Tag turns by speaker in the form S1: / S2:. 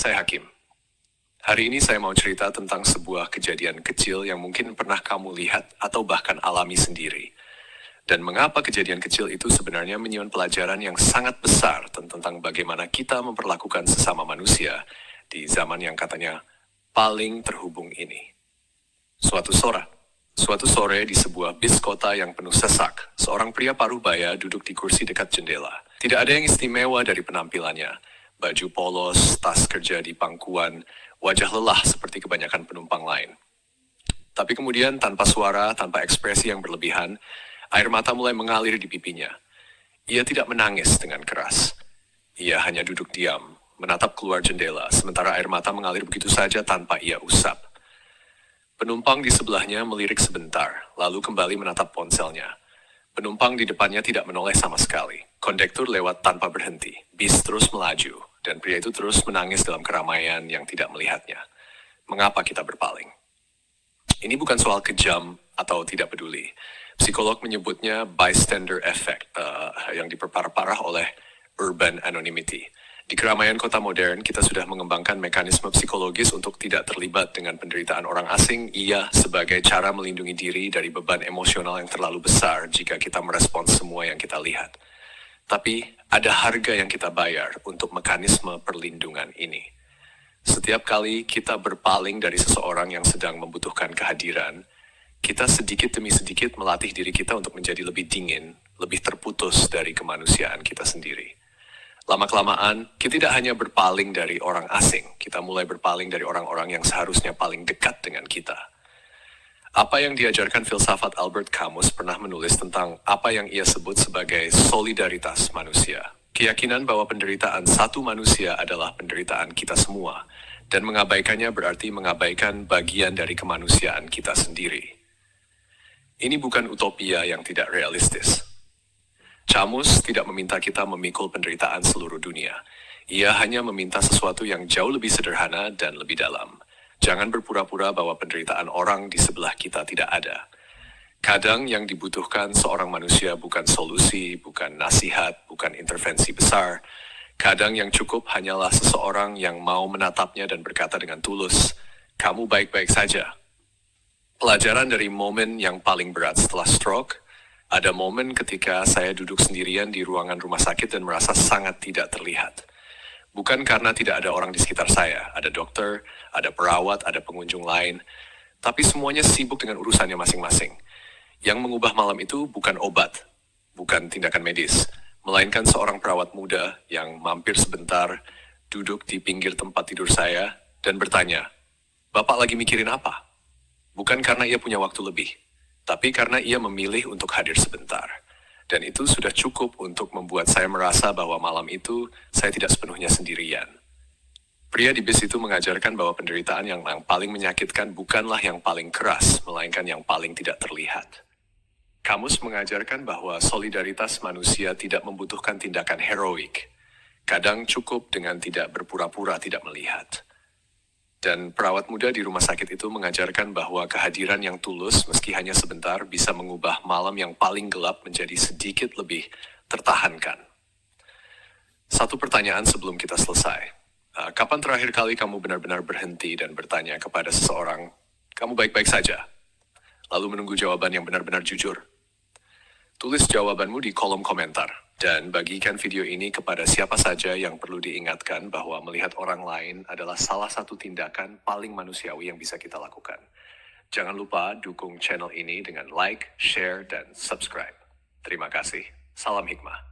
S1: Saya Hakim. Hari ini saya mau cerita tentang sebuah kejadian kecil yang mungkin pernah kamu lihat atau bahkan alami sendiri. Dan mengapa kejadian kecil itu sebenarnya menyimpan pelajaran yang sangat besar tentang bagaimana kita memperlakukan sesama manusia di zaman yang katanya paling terhubung ini. Suatu sore di sebuah bis kota yang penuh sesak, seorang pria parubaya duduk di kursi dekat jendela. Tidak ada yang istimewa dari penampilannya. Baju polos, tas kerja di pangkuan, wajah lelah seperti kebanyakan penumpang lain. Tapi kemudian tanpa suara, tanpa ekspresi yang berlebihan, air mata mulai mengalir di pipinya. Ia tidak menangis dengan keras. Ia hanya duduk diam, menatap keluar jendela, sementara air mata mengalir begitu saja tanpa ia usap. Penumpang di sebelahnya melirik sebentar, lalu kembali menatap ponselnya. Penumpang di depannya tidak menoleh sama sekali. Kondektur lewat tanpa berhenti. Bis terus melaju, dan pria itu terus menangis dalam keramaian yang tidak melihatnya. Mengapa kita berpaling? Ini bukan soal kejam atau tidak peduli. Psikolog menyebutnya bystander effect, yang diperparah oleh urban anonymity. Di keramaian kota modern, kita sudah mengembangkan mekanisme psikologis untuk tidak terlibat dengan penderitaan orang asing, sebagai cara melindungi diri dari beban emosional yang terlalu besar jika kita merespons semua yang kita lihat. Tapi, ada harga yang kita bayar untuk mekanisme perlindungan ini. Setiap kali kita berpaling dari seseorang yang sedang membutuhkan kehadiran, kita sedikit demi sedikit melatih diri kita untuk menjadi lebih dingin, lebih terputus dari kemanusiaan kita sendiri. Lama-kelamaan, kita tidak hanya berpaling dari orang asing, kita mulai berpaling dari orang-orang yang seharusnya paling dekat dengan kita. Apa yang diajarkan filsafat Albert Camus pernah menulis tentang apa yang ia sebut sebagai solidaritas manusia. Keyakinan bahwa penderitaan satu manusia adalah penderitaan kita semua, dan mengabaikannya berarti mengabaikan bagian dari kemanusiaan kita sendiri. Ini bukan utopia yang tidak realistis. Camus tidak meminta kita memikul penderitaan seluruh dunia. Ia hanya meminta sesuatu yang jauh lebih sederhana dan lebih dalam. Jangan berpura-pura bahwa penderitaan orang di sebelah kita tidak ada. Kadang yang dibutuhkan seorang manusia bukan solusi, bukan nasihat, bukan intervensi besar. Kadang yang cukup hanyalah seseorang yang mau menatapnya dan berkata dengan tulus, "Kamu baik-baik saja." Pelajaran dari momen yang paling berat setelah stroke, ada momen ketika saya duduk sendirian di ruangan rumah sakit dan merasa sangat tidak terlihat. Bukan karena tidak ada orang di sekitar saya, ada dokter, ada perawat, ada pengunjung lain, tapi semuanya sibuk dengan urusannya masing-masing. Yang mengubah malam itu bukan obat, bukan tindakan medis, melainkan seorang perawat muda yang mampir sebentar, duduk di pinggir tempat tidur saya, dan bertanya, "Bapak lagi mikirin apa?" Bukan karena ia punya waktu lebih, tapi karena ia memilih untuk hadir sebentar. Dan itu sudah cukup untuk membuat saya merasa bahwa malam itu saya tidak sepenuhnya sendirian. Pria di bis itu mengajarkan bahwa penderitaan yang paling menyakitkan bukanlah yang paling keras, melainkan yang paling tidak terlihat. Camus mengajarkan bahwa solidaritas manusia tidak membutuhkan tindakan heroik. Kadang cukup dengan tidak berpura-pura tidak melihat. Dan perawat muda di rumah sakit itu mengajarkan bahwa kehadiran yang tulus, meski hanya sebentar, bisa mengubah malam yang paling gelap menjadi sedikit lebih tertahankan. Satu pertanyaan sebelum kita selesai. Kapan terakhir kali kamu benar-benar berhenti dan bertanya kepada seseorang, "Kamu baik-baik saja?" Lalu menunggu jawaban yang benar-benar jujur. Tulis jawabanmu di kolom komentar, dan bagikan video ini kepada siapa saja yang perlu diingatkan bahwa melihat orang lain adalah salah satu tindakan paling manusiawi yang bisa kita lakukan. Jangan lupa dukung channel ini dengan like, share, dan subscribe. Terima kasih. Salam hikmah.